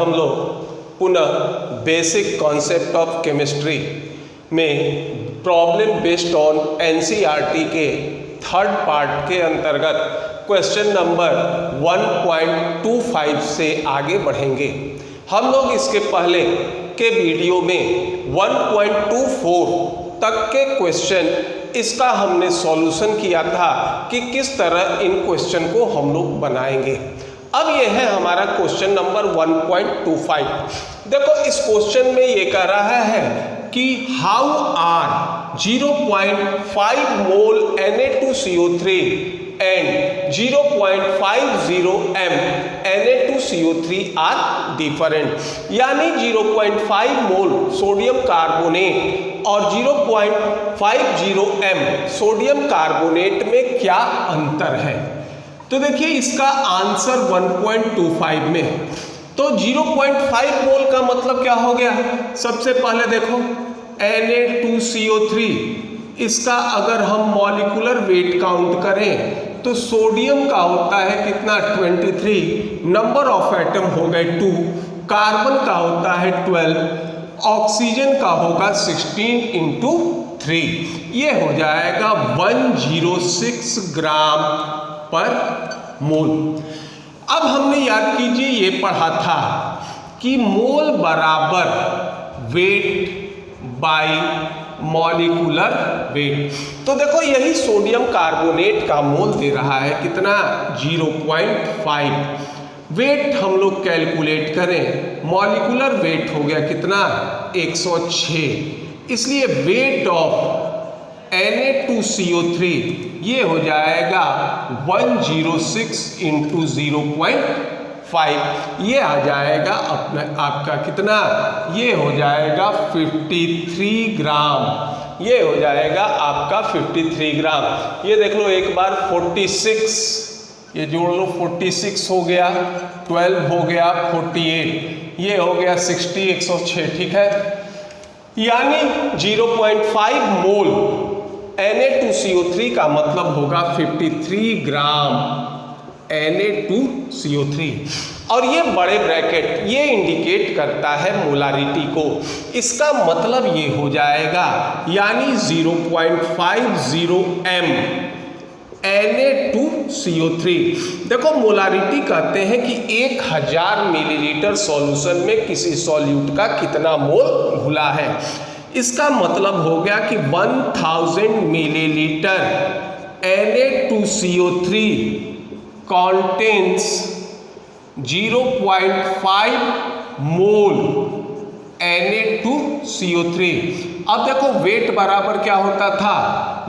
हम लोग पुनः बेसिक कॉन्सेप्ट ऑफ केमिस्ट्री में प्रॉब्लम बेस्ड ऑन एनसीईआरटी के थर्ड पार्ट के अंतर्गत क्वेश्चन नंबर 1.25 से आगे बढ़ेंगे। हम लोग इसके पहले के वीडियो में 1.24 तक के क्वेश्चन इसका हमने सॉल्यूशन किया था कि किस तरह इन क्वेश्चन को हम लोग बनाएंगे। अब यह है हमारा क्वेश्चन नंबर 1.25। देखो इस क्वेश्चन में ये कह रहा है कि how are 0.5 mole Na2CO3 and 0.50 m Na2CO3 are different, यानी 0.5 मोल सोडियम कार्बोनेट और 0.50 m सोडियम कार्बोनेट में क्या अंतर है। तो देखिए इसका आंसर 1.25 में, तो 0.5 मोल का मतलब क्या हो गया। सबसे पहले देखो Na2CO3, इसका अगर हम मॉलिक्यूलर वेट काउंट करें तो सोडियम का होता है कितना 23, नंबर ऑफ एटम हो गए 2, कार्बन का होता है 12, ऑक्सीजन का होगा 16 इंटू 3, ये हो जाएगा 106 ग्राम पर मोल। अब हमने याद कीजिए ये पढ़ा था कि मोल बराबर वेट बाय मॉलिक्यूलर वेट। तो देखो यही सोडियम कार्बोनेट का मोल दे रहा है कितना 0.5, वेट हम लोग कैलकुलेट करें, मॉलिक्यूलर वेट हो गया कितना 106, इसलिए वेट ऑफ Na2CO3 ये हो जाएगा 106 इंटू 0.5, ये आ जाएगा अपना आपका कितना, ये हो जाएगा 53 ग्राम, ये हो जाएगा आपका 53 ग्राम। ये देख लो एक बार 46, ये जोड़ लो 46 हो गया, 12 हो गया 48, ये हो गया 60 106, ठीक है। यानी 0.5 मोल Na2CO3 का मतलब होगा 53 ग्राम Na2CO3, और ये बड़े ब्रैकेट ये इंडिकेट करता है मोलारिटी को, इसका मतलब ये हो जाएगा यानी 0.50 m Na2CO3। देखो मोलारिटी कहते हैं कि 1000 मिलीलीटर सॉल्यूशन में किसी सॉल्यूट का कितना मोल घुला है। इसका मतलब हो गया कि 1000 millilitre Na2CO3 contains 0.5 mole Na2CO3। अब देखो वेट बराबर क्या होता था,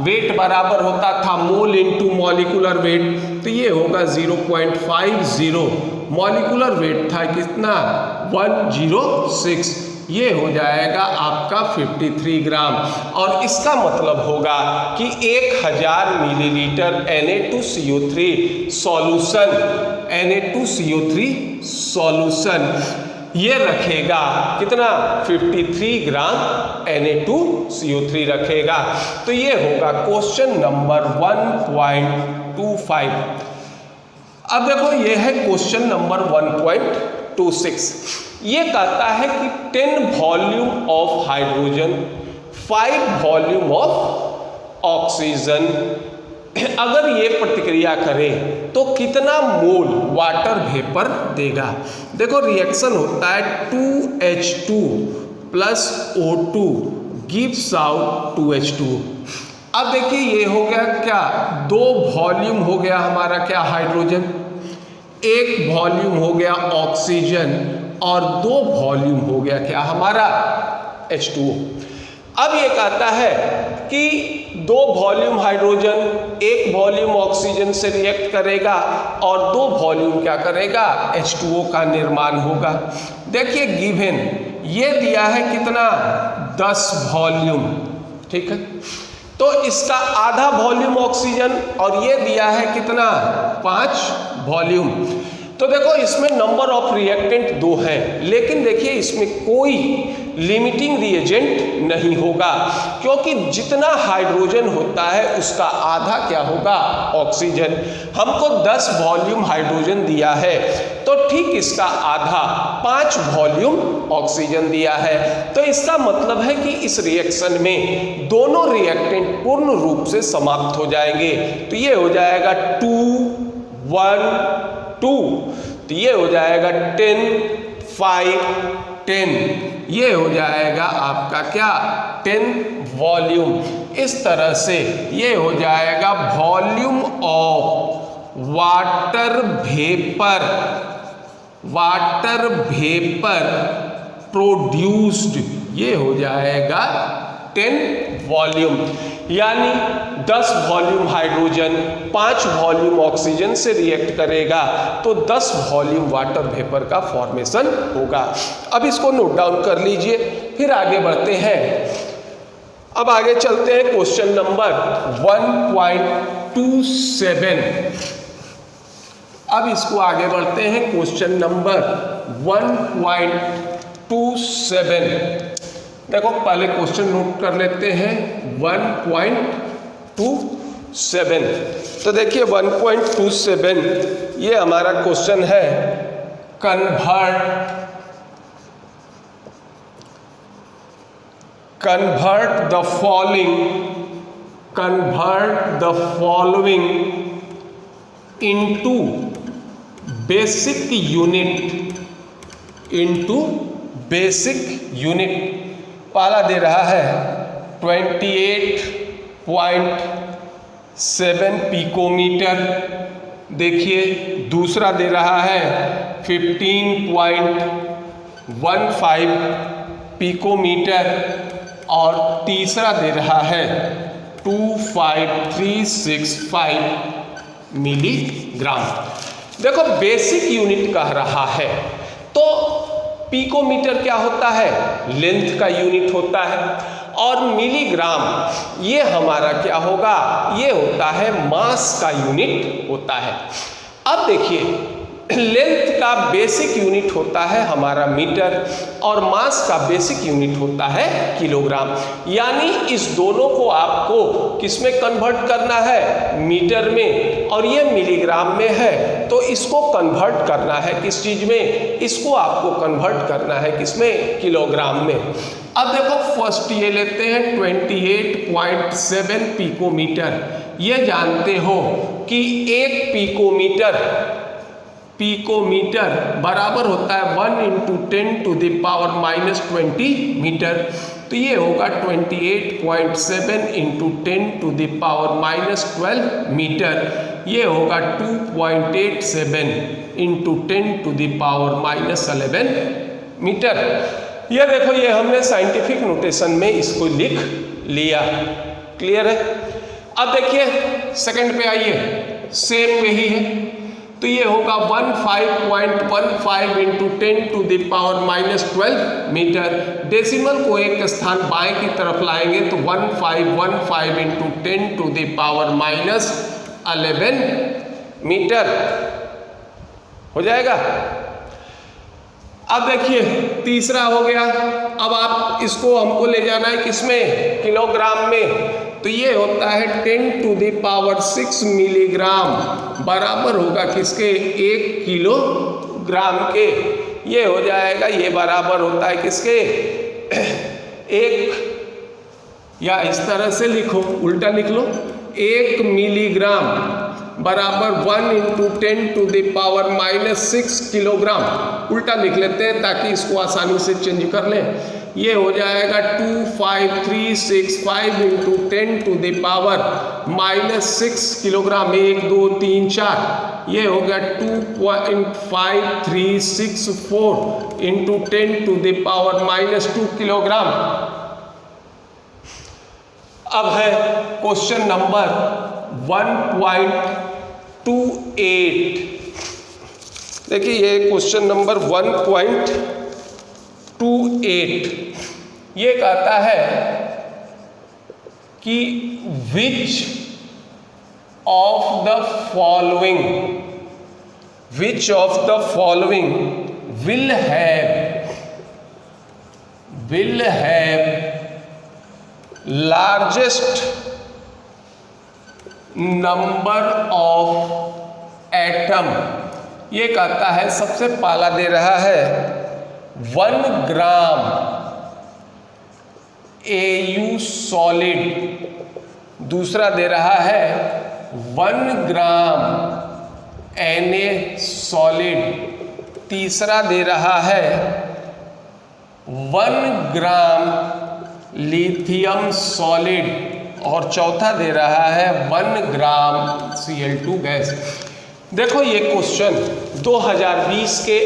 वेट बराबर होता था मोल इंटू मॉलिक्यूलर वेट, तो ये होगा 0.50, मॉलिक्यूलर वेट था कितना 106, ये हो जाएगा आपका 53 ग्राम। और इसका मतलब होगा कि 1000 millilitre Na2CO3 solution, Na2CO3 solution ये रखेगा कितना 53 ग्राम Na2CO3 रखेगा। तो ये होगा क्वेश्चन नंबर 1.25। अब देखो ये है क्वेश्चन नंबर 1.26। ये कहता है कि 10 volume of hydrogen 5 volume of oxygen अगर ये प्रतिक्रिया करे तो कितना मोल वाटर वेपर देगा। देखो रिएक्शन होता है 2H2 plus O2 gives out 2H2। अब देखिए ये हो गया क्या, 2 वॉल्यूम हो गया हमारा क्या हाइड्रोजन, 1 वॉल्यूम हो गया ऑक्सीजन और 2 वॉल्यूम हो गया क्या हमारा H2O। अब ये कहता है कि 2 वॉल्यूम हाइड्रोजन 1 वॉल्यूम ऑक्सीजन से रिएक्ट करेगा और 2 वॉल्यूम क्या करेगा H2O का निर्माण होगा। देखिए गिवन ये दिया है कितना 10 वॉल्यूम, ठीक है, तो इसका आधा वॉल्यूम ऑक्सीजन और ये दिया है कितना 5 वॉल्यूम। तो देखो इसमें नंबर ऑफ रिएक्टेंट 2 है, लेकिन देखिए इसमें कोई लिमिटिंग रिएजेंट नहीं होगा, क्योंकि जितना हाइड्रोजन होता है उसका आधा क्या होगा, ऑक्सीजन। हमको 10 वॉल्यूम हाइड्रोजन दिया है तो ठीक इसका आधा 5 वॉल्यूम ऑक्सीजन दिया है। तो इसका मतलब है कि इस रिएक्शन में दोनों रिएक्टेंट पूर्ण रूप से समाप्त हो जाएंगे। तो ये हो जाएगा 2 1 2, तो ये हो जाएगा 10 5 10, ये हो जाएगा आपका क्या 10 वॉल्यूम। इस तरह से ये हो जाएगा volume of water vapour produced, ये हो जाएगा 10 वॉल्यूम। यानी 10 वॉल्यूम हाइड्रोजन 5 वॉल्यूम ऑक्सीजन से रिएक्ट करेगा तो 10 वॉल्यूम वाटर वेपर का फॉर्मेशन होगा। अब इसको नोट डाउन कर लीजिए, फिर आगे बढ़ते हैं। अब आगे चलते हैं क्वेश्चन नंबर 1.27। अब इसको आगे बढ़ते हैं क्वेश्चन नंबर 1.27। देखो पहले क्वेश्चन नोट कर लेते हैं 1.27। तो देखिए 1.27 ये हमारा क्वेश्चन है, convert the following into basic unit. पहला दे रहा है 28.7 पिकोमीटर, देखिए दूसरा दे रहा है 15.15 पिकोमीटर और तीसरा दे रहा है 25365 मिलीग्राम। देखो बेसिक यूनिट कह रहा है तो पिकोमीटर क्या होता है, लेंथ का यूनिट होता है, और मिलीग्राम ये हमारा क्या होगा, ये होता है मास का यूनिट होता है। अब देखिए लेंथ का बेसिक यूनिट होता है हमारा मीटर और मास का बेसिक यूनिट होता है किलोग्राम। यानी इस दोनों को आपको किस में कन्वर्ट करना है, मीटर में, और ये मिलीग्राम में है तो इसको कन्वर्ट करना है किस चीज में, इसको आपको कन्वर्ट करना है किसमें, किलोग्राम में। अब देखो फर्स्ट ये लेते हैं 28.7 पिकोमीटर। ये जानते हो कि एक पिकोमीटर बराबर होता है 1 × 10⁻⁻20 मीटर। तो ये होगा 28.7 × 10⁻12 मीटर। ये होगा 2.87 × 10⁻11 मीटर। ये देखो ये हमने साइंटिफिक नोटेशन में इसको लिख लिया। क्लियर है। अब देखिए सेकंड पे आइए, सेम वही है। तो ये होगा 15.15 × 10⁻12 मीटर। डेसिमल को एक स्थान बाएं की तरफ लाएंगे तो 1515 × 10⁻11 मीटर हो जाएगा। अब देखिए तीसरा हो गया। अब आप इसको हमको ले जाना है किसमें, किलोग्राम में। तो ये होता है 10⁻6 मिलीग्राम बराबर होगा किसके, 1 किलोग्राम के। ये हो जाएगा, ये बराबर होता है किसके, 1, या इस तरह से लिखो, उल्टा लिख लो, 1 मिलीग्राम बराबर 1 × 10⁻6 किलोग्राम। उल्टा लिख लेते हैं ताकि इसको आसानी से चेंज कर लें। ये हो जाएगा 25365 × 10⁻6 किलोग्राम। 1 2 3 4, ये हो गया 2.5364 × 10⁻2 किलोग्राम। अब है क्वेश्चन नंबर 1.28। देखिए ये क्वेश्चन नंबर 1.28 ये कहता है कि which of the following will have will have largest number of atom। ये कहता है सबसे पहला दे रहा है 1 ग्राम AU सॉलिड, दूसरा दे रहा है 1 ग्राम Na सॉलिड, तीसरा दे रहा है 1 ग्राम लिथियम सॉलिड और चौथा दे रहा है 1 ग्राम Cl2 गैस। देखो ये क्वेश्चन 2020 के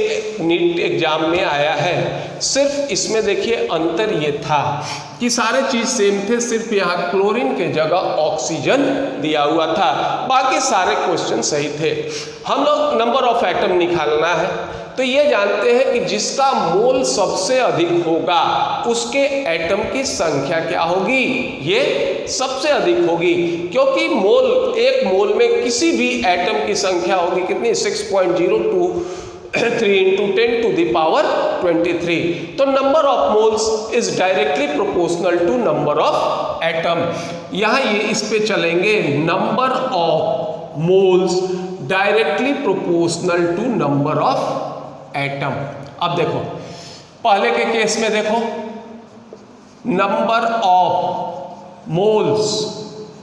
नीट एग्जाम में आया है। सिर्फ इसमें देखिए अंतर ये था कि सारे चीज सेम थे, सिर्फ यहाँ क्लोरीन के जगह ऑक्सीजन दिया हुआ था, बाकी सारे क्वेश्चन सही थे। हम लोग नंबर ऑफ एटम निकालना है, तो ये जानते हैं कि जिसका मोल सबसे अधिक होगा उसके एटम की संख्या क्या होगी, ये सबसे अधिक होगी, क्योंकि मोल, एक मोल में किसी भी एटम की संख्या होगी कितनी, 6.023 इंटू 10 टू द पावर 23। तो number of moles is directly proportional to number of atom. यहाँ ये इस पे चलेंगे, number of moles directly proportional to number of atom. अब देखो पहले के केस में देखो, number of moles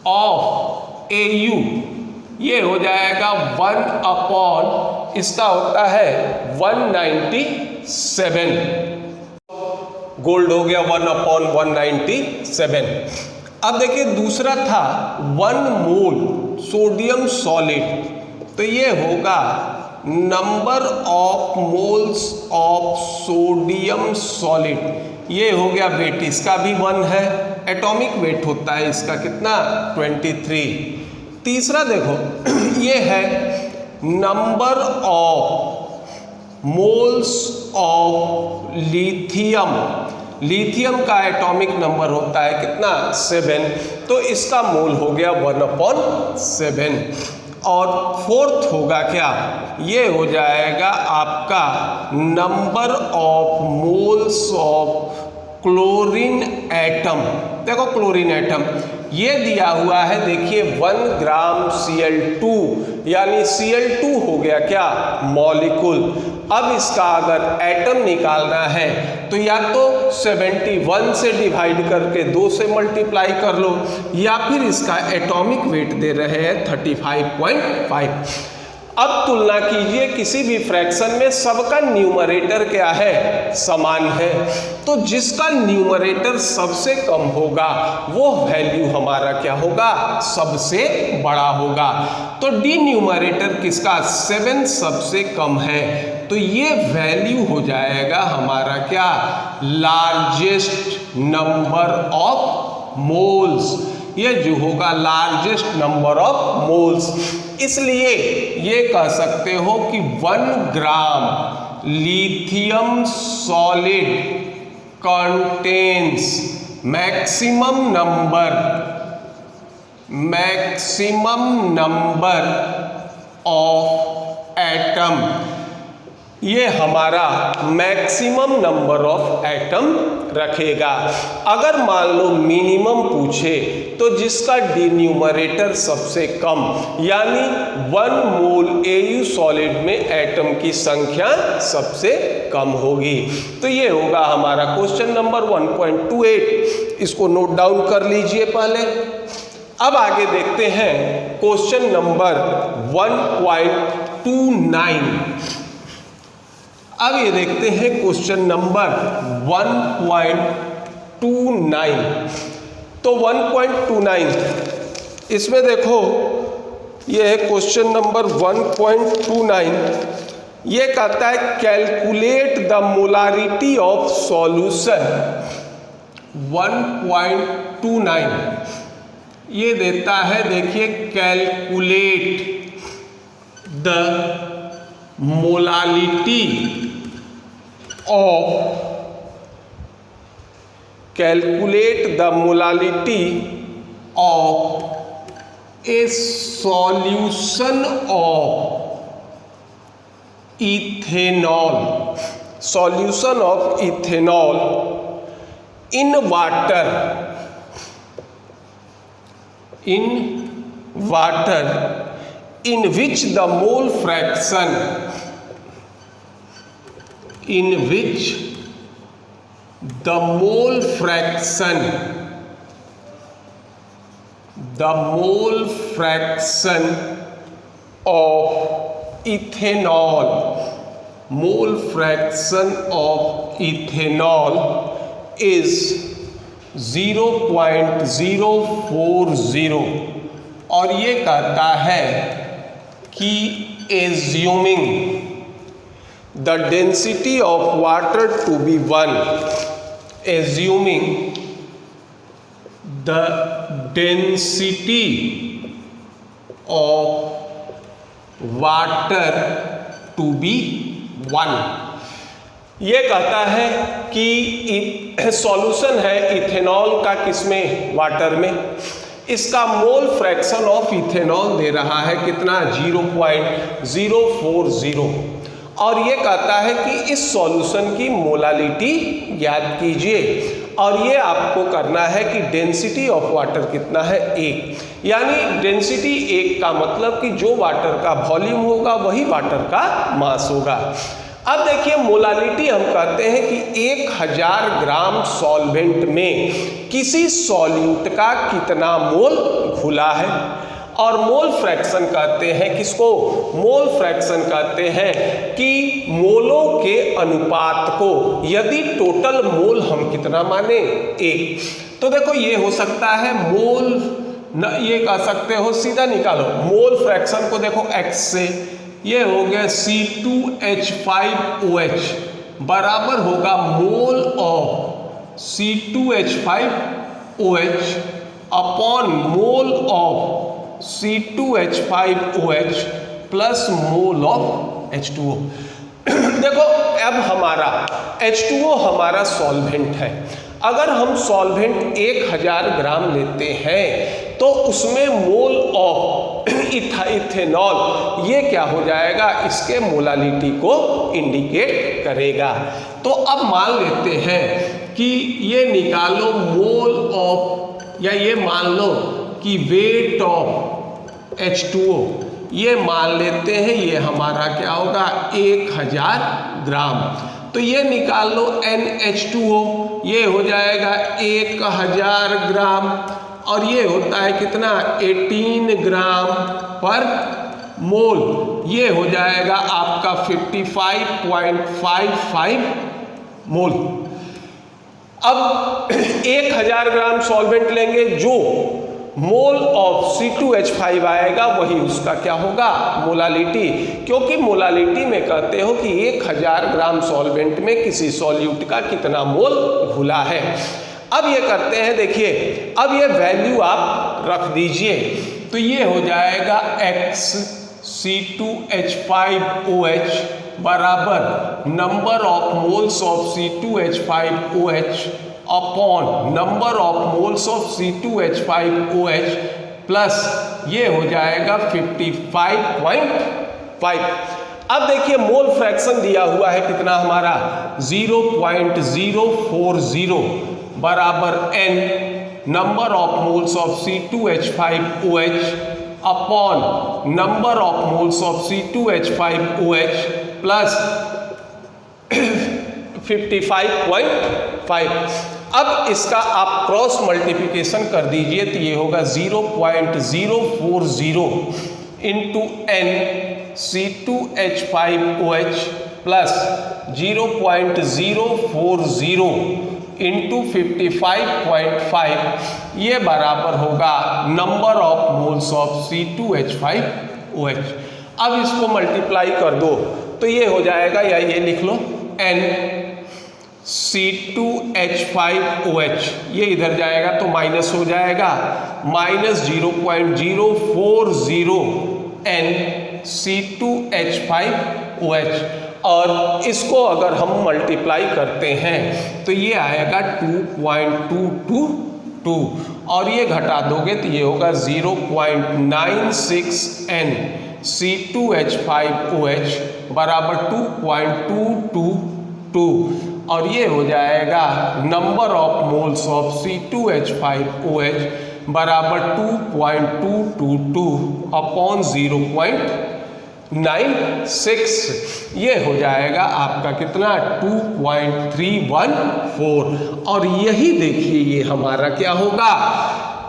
of AU ये हो जाएगा 1 अपॉन, इसका होता है 197, गोल्ड हो गया 1 अपॉन 197। अब देखिए दूसरा था 1 मोल सोडियम सॉलिड, तो ये होगा number of moles of sodium solid, ये हो गया वेट, इसका भी 1 है, एटॉमिक वेट होता है इसका कितना, 23। तीसरा देखो ये है number of moles of lithium, lithium का एटॉमिक नंबर होता है कितना, 7, तो इसका मोल हो गया 1/7। और फोर्थ होगा क्या, ये हो जाएगा आपका number of moles of chlorine atom. देखो क्लोरीन एटम ये दिया हुआ है, देखिए 1 ग्राम Cl2, यानी Cl2 हो गया क्या, मॉलिक्यूल। अब इसका अगर एटम निकालना है तो या तो 71 से डिवाइड करके 2 से मल्टीप्लाई कर लो, या फिर इसका एटॉमिक वेट दे रहे हैं 35.5। अब तुलना कीजिए किसी भी फ्रैक्शन में, सबका न्यूमरेटर क्या है, समान है, तो जिसका न्यूमरेटर सबसे कम होगा वो वैल्यू हमारा क्या होगा, सबसे बड़ा होगा। तो डी न्यूमरेटर किसका, 7 सबसे कम है, तो ये वैल्यू हो जाएगा हमारा क्या, लार्जेस्ट नंबर ऑफ मोल्स, ये जो होगा लार्जेस्ट नंबर ऑफ मोल्स। इसलिए ये कह सकते हो कि 1 gram lithium solid contains maximum number of atom, ये हमारा मैक्सिमम नंबर ऑफ एटम रखेगा। अगर मान लो मिनिमम पूछे तो जिसका डिन्यूमरेटर सबसे कम, यानी 1 मोल AU सॉलिड में एटम की संख्या सबसे कम होगी। तो ये होगा हमारा क्वेश्चन नंबर 1.28, इसको नोट डाउन कर लीजिए पहले। अब आगे देखते हैं क्वेश्चन नंबर 1.29। अब ये देखते हैं क्वेश्चन नंबर 1.29। तो 1.29 इसमें देखो ये है क्वेश्चन नंबर 1.29। ये कहता है calculate the molarity of solution. 1.29 ये देता है, देखिए calculate the molality of, calculate the molality of A solution of ethanol, solution of ethanol in water in which the mole fraction of ethanol is 0.040 और ये कहता है कि assuming the density of water to be 1, assuming the density of water to be 1, ये कहता है कि solution है इथेनॉल का किसमें, वाटर में। इसका मोल फ्रैक्शन ऑफ इथेनॉल दे रहा है कितना, 0.040 और ये कहता है कि इस सॉल्यूशन की मोलालिटी ज्ञात कीजिए और ये आपको करना है कि डेंसिटी ऑफ वाटर कितना है, 1, यानी डेंसिटी 1 का मतलब कि जो वाटर का वॉल्यूम होगा वही वाटर का मास होगा। अब देखिए मोलालिटी हम कहते हैं कि 1000 ग्राम सॉल्वेंट में किसी सॉल्यूट का कितना मोल घुला है, और मोल फ्रैक्शन कहते हैं किसको, मोल फ्रैक्शन कहते हैं कि मोलों के अनुपात को, यदि टोटल मोल हम कितना माने, 1। तो देखो ये हो सकता है मोल ये कह सकते हो, सीधा निकालो मोल फ्रैक्शन को, देखो x से ये हो गया C2H5OH बराबर होगा mole of C2H5OH upon mole of C2H5OH plus mole of H2O। देखो अब हमारा H2O हमारा सॉल्वेंट है, अगर हम सॉल्वेंट 1000 ग्राम लेते हैं तो उसमें मोल ऑफ इथेनॉल ये क्या हो जाएगा, इसके मोलालिटी को इंडिकेट करेगा। तो अब मान लेते हैं कि ये निकालो मोल ऑफ, या ये मान लो कि वेट ऑफ H2O, ये मान लेते हैं ये हमारा क्या होगा 1000 ग्राम। तो ये निकाल लो NH2O, ये हो जाएगा 1000 ग्राम और ये होता है कितना 18 ग्राम पर मोल, ये हो जाएगा आपका 55.55 मोल। अब 1000 ग्राम सॉल्वेंट लेंगे, जो मोल ऑफ C2H5 आएगा वही उसका क्या होगा, मोलालिटी, क्योंकि मोलालिटी में कहते हो कि 1000 ग्राम सॉल्वेंट में किसी सॉल्यूट का कितना मोल घुला है। अब ये करते हैं, देखिए अब ये वैल्यू आप रख दीजिए, तो ये हो जाएगा x C2H5OH बराबर number of moles of C2H5OH upon number of moles of C2H5OH plus ये हो जाएगा 55.5। अब देखिए मोल फ्रैक्शन दिया हुआ है कितना हमारा 0.040 बराबर n number of moles of C2H5OH upon number of moles of C2H5OH plus 55.5। अब इसका आप क्रॉस मल्टीप्लिकेशन कर दीजिए तो ये होगा 0.040 into n C2H5OH plus 0.040 into 55.5, ये बराबर होगा number of moles of C2H5OH। अब इसको मल्टीप्लाई कर दो तो ये हो जाएगा, या ये लिख लो n C2H5OH, ये इधर जाएगा तो माइनस हो जाएगा, माइनस 0.040 n C2H5OH, और इसको अगर हम मल्टीप्लाई करते हैं तो ये आएगा 2.222 और ये घटा दोगे तो ये होगा 0.96 n C2H5OH बराबर 2.222 और ये हो जाएगा number of moles of C2H5OH बराबर 2.222 अपॉन 0.96। ये हो जाएगा आपका कितना 2.314। और यही देखिए ये हमारा क्या होगा,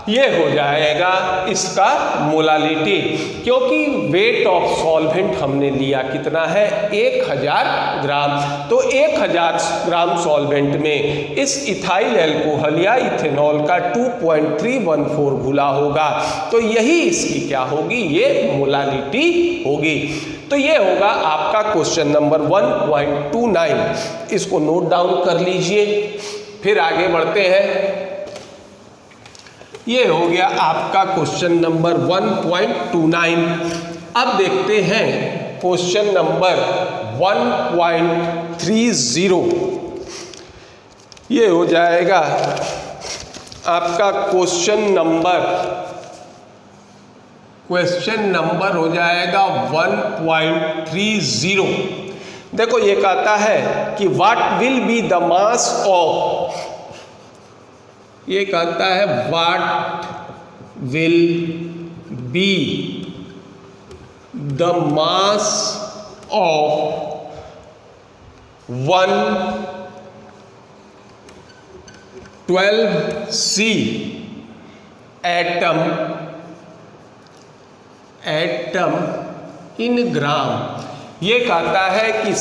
ये हो जाएगा इसका मोलालिटी, क्योंकि वेट ऑफ सॉल्वेंट हमने लिया कितना है 1000 ग्राम। तो 1000 ग्राम सॉल्वेंट में इस इथाइल अल्कोहल या इथेनॉल का 2.314 घुला होगा, तो यही इसकी क्या होगी, ये मोलालिटी होगी। तो ये होगा आपका क्वेश्चन नंबर 1.29। इसको नोट डाउन कर लीजिए, फिर आगे बढ़ते हैं। ये हो गया आपका क्वेश्चन नंबर 1.29। अब देखते हैं क्वेश्चन नंबर 1.30। ये हो जाएगा आपका क्वेश्चन नंबर हो जाएगा 1.30। देखो ये कहता है कि what will be the mass of, ये कहता है what will be the mass of 112C atom in gram. ये कहता है कि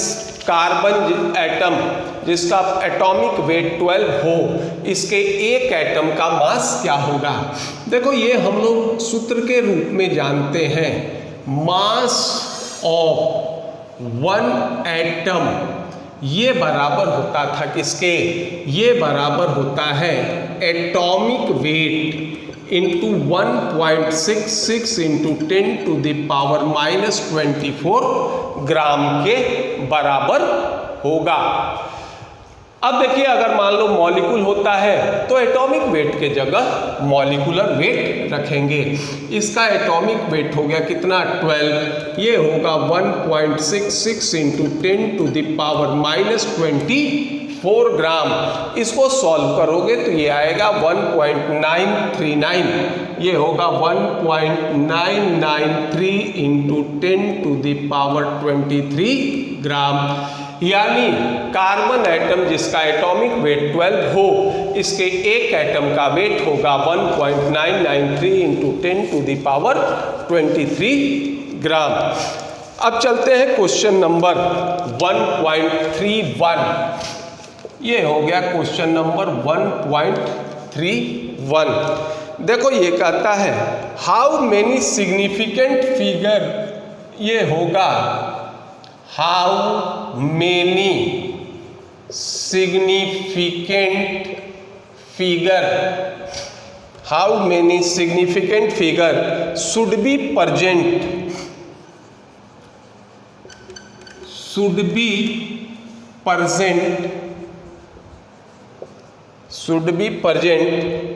कार्बन एटम जिसका एटॉमिक वेट 12 हो, इसके एक एटम का मास क्या होगा। देखो ये हम लोग सूत्र के रूप में जानते हैं, मास ऑफ 1 एटम ये बराबर होता था किसके, ये बराबर होता है एटॉमिक वेट इंटू 1.66 इंटू 10⁻⁻24 ग्राम के बराबर होगा। अब देखिए अगर मान लो मॉलिक्यूल होता है तो एटॉमिक वेट के जगह मॉलिक्यूलर वेट रखेंगे। इसका एटॉमिक वेट हो गया कितना 12, ये होगा 1.66 इंटू 10⁻⁻24 ग्राम। इसको सॉल्व करोगे तो ये आएगा 1.939, ये होगा 1.993 इंटू 10⁻23 ग्राम। यानी कार्बन एटम जिसका एटॉमिक वेट 12 हो, इसके एक एटम का वेट होगा 1.993 इंटू 10⁻23 ग्राम। अब चलते हैं क्वेश्चन नंबर 1.31। ये हो गया क्वेश्चन नंबर 1.31। देखो ये कहता है हाउ मेनी सिग्निफिकेंट फिगर, ये होगा how many significant figure, how many significant figure should be present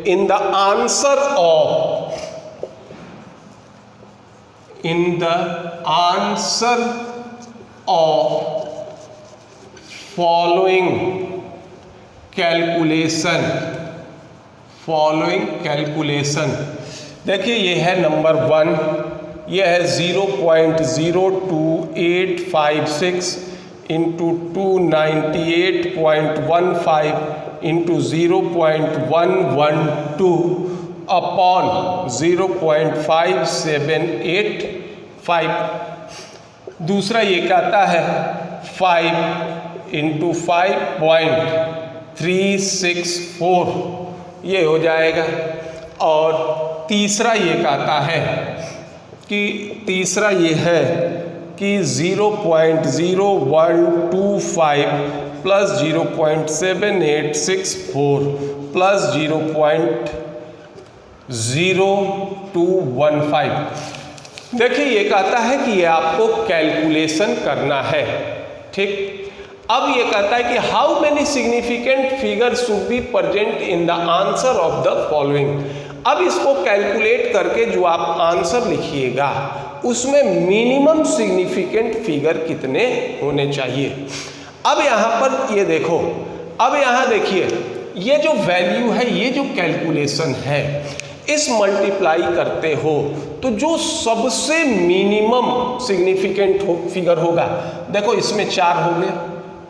in the answer of following calculation। देखिए ये है नंबर 1, ये है 0.02856 इंटू 298.15 इंटू 0.112 अपॉन 0.5785। दूसरा ये कहता है 5 इंटू 5.364, ये हो जाएगा। और तीसरा ये कहता है कि तीसरा ये है कि 0.0125 प्लस 0.7864 प्लस 0.0215। देखिए ये कहता है कि ये आपको कैलकुलेशन करना है, ठीक। अब ये कहता है कि how many significant figure should be present in the answer of the following. अब इसको कैलकुलेट करके जो आप आंसर लिखिएगा उसमें मिनिमम सिग्निफिकेंट फिगर कितने होने चाहिए। अब यहाँ पर ये देखो अब यहाँ देखिए, ये जो वैल्यू है, ये जो कैलकुलेशन है, इस मल्टीप्लाई करते हो तो जो सबसे मिनिमम सिग्निफिकेंट फिगर होगा, देखो इसमें 4 हो गया,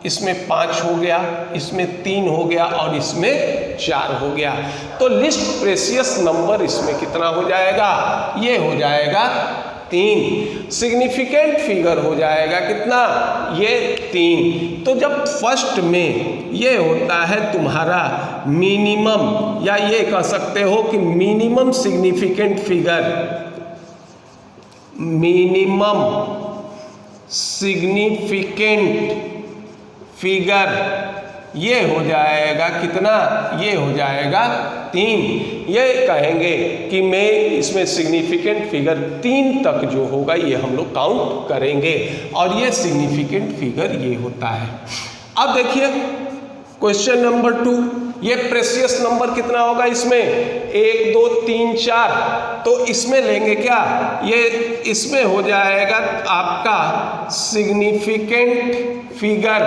इसमें 5 हो गया, इसमें 3 हो गया और इसमें 4 हो गया, तो लिस्ट प्रेशियस नंबर इसमें कितना हो जाएगा? ये हो जाएगा 3। सिग्निफिकेंट फिगर हो जाएगा कितना? ये 3। तो जब फर्स्ट में ये होता है तुम्हारा मिनिमम, या ये कह सकते हो कि minimum significant figure, minimum significant figure ये हो जाएगा कितना? ये हो जाएगा 3। ये कहेंगे कि मैं इसमें सिग्निफिकेंट फिगर 3 तक जो होगा ये हम लोग काउंट करेंगे, और ये सिग्निफिकेंट फिगर ये होता है। अब देखिए क्वेश्चन नंबर 2, ये प्रेशियस नंबर कितना होगा इसमें? 1 2 3 4, तो इसमें लेंगे क्या? ये इसमें हो जाएगा आपका सिग्निफिकेंट फिगर,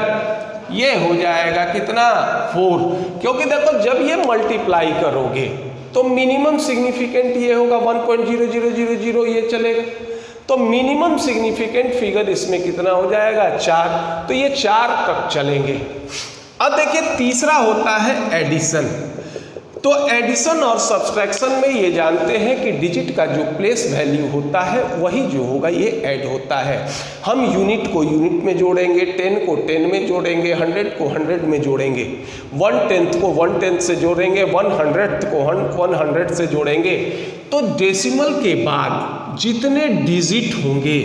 ये हो जाएगा कितना? 4। क्योंकि देखो जब ये मल्टीप्लाई करोगे तो मिनिमम सिग्निफिकेंट ये होगा 1.0000, ये चलेगा, तो मिनिमम सिग्निफिकेंट फिगर इसमें कितना हो जाएगा? 4। तो ये 4 तक चलेंगे। अब देखिए तीसरा होता है एडिशन। तो एडिशन और सब्सट्रैक्शन में ये जानते हैं कि डिजिट का जो प्लेस वैल्यू होता है वही जो होगा ये ऐड होता है। हम यूनिट को यूनिट में जोड़ेंगे, 10 को 10 में जोड़ेंगे, 100 को 100 में जोड़ेंगे, 1/10 को 1/10 से जोड़ेंगे, 100th को 100 से जोड़ेंगे। तो डेसिमल के बाद जितने डिजिट होंगे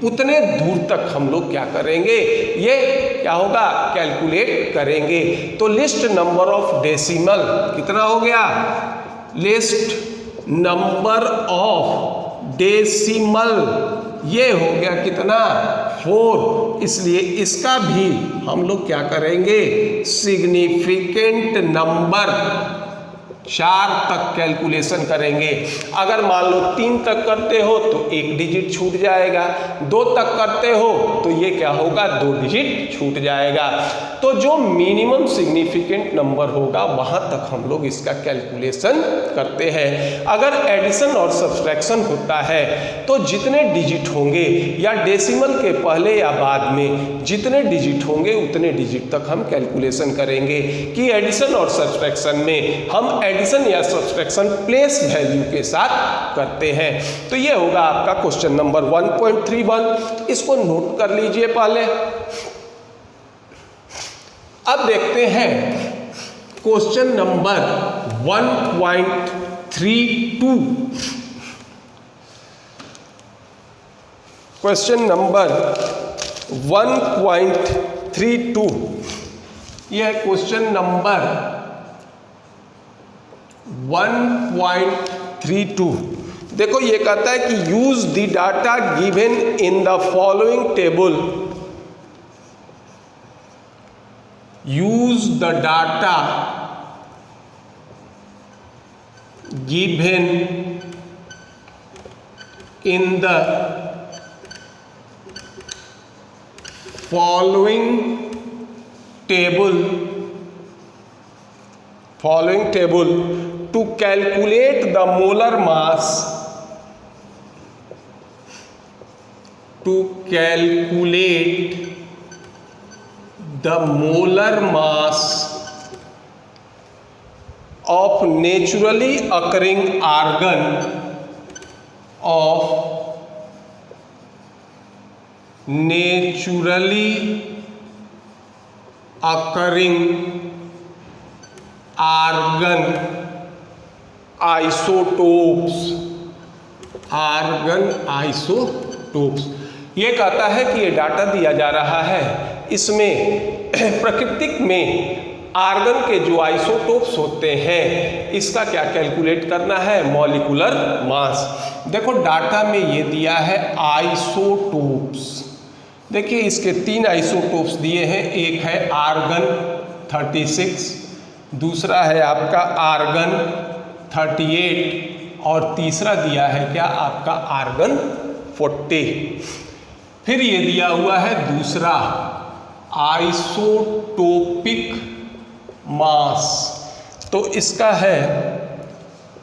उतने दूर तक हम लोग क्या करेंगे? ये क्या होगा? कैलकुलेट करेंगे। तो लिस्ट नंबर ऑफ डेसिमल कितना हो गया? लिस्ट नंबर ऑफ डेसिमल ये हो गया कितना? 4। इसलिए इसका भी हम लोग क्या करेंगे? सिग्निफिकेंट नंबर 4 तक कैलकुलेशन करेंगे। अगर मान लो 3 तक करते हो तो 1 डिजिट छूट जाएगा, 2 तक करते हो तो ये क्या होगा? 2 डिजिट छूट जाएगा। तो जो मिनिमम सिग्निफिकेंट नंबर होगा वहां तक हम लोग इसका कैलकुलेशन करते हैं। अगर एडिशन और सब्सट्रैक्शन होता है तो जितने डिजिट होंगे या डेसिमल के पहले या बाद में जितने डिजिट होंगे उतने डिजिट तक हम कैलकुलेशन करेंगे। कि एडिशन और सब्सट्रैक्शन में हम एडिशन या सब्सट्रैक्शन प्लेस वैल्यू के साथ करते हैं। तो ये होगा आपका क्वेश्चन नंबर 1.31। इसको नोट कर लीजिए पहले। अब देखते हैं क्वेश्चन नंबर 1.32। क्वेश्चन नंबर 1.32 यह है क्वेश्चन नंबर 1.32। देखो ये कहता है कि use the data given in the following table, use the data given in the following table to calculate the molar mass, to calculate the molar mass of naturally occurring organ isotopes. ये कहता है कि ये data दिया जा रहा है, इसमें प्राकृतिक में आर्गन के जो आइसोटोप्स होते हैं इसका क्या कैलकुलेट करना है? Molecular mass. देखो डाटा में ये दिया है आइसोटोप्स। देखिए इसके 3 आइसोटोप्स दिए हैं, एक है आर्गन 36, दूसरा है आपका आर्गन 38 और तीसरा दिया है क्या? आपका आर्गन 40। फिर ये दिया हुआ है दूसरा आइसोटोपिक मास। तो इसका है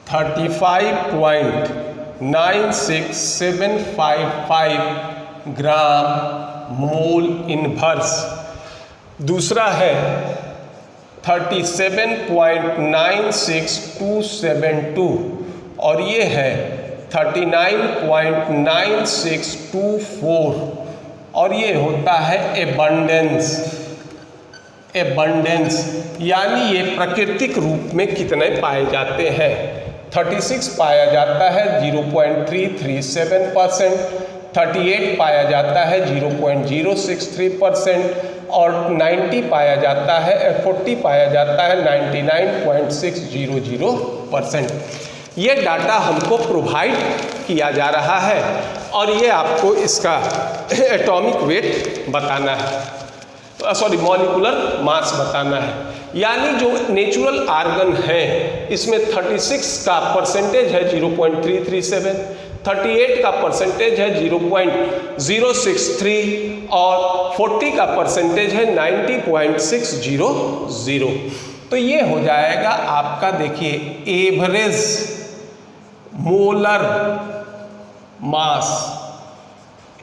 35.96755 ग्राम मोल इनवर्स। दूसरा है 37.96272 और ये है 39.9624 और ये होता है एबंडेंस, यानी ये प्राकृतिक रूप में कितने पाए जाते हैं। 36 पाया जाता है 0.337%, 38 पाया जाता है 0.063% और 90 पाया जाता है 40 पाया जाता है 99.600%। ये डाटा हमको प्रोवाइड किया जा रहा है और ये आपको इसका एटॉमिक वेट बताना है, सॉरी मॉलिक्यूलर मास बताना है। यानी जो नेचुरल आर्गन है इसमें 36 का परसेंटेज है 0.337, 38 का परसेंटेज है 0.063 और 40 का परसेंटेज है 90.600। तो ये हो जाएगा आपका, देखिए, एवरेज मोलर मास।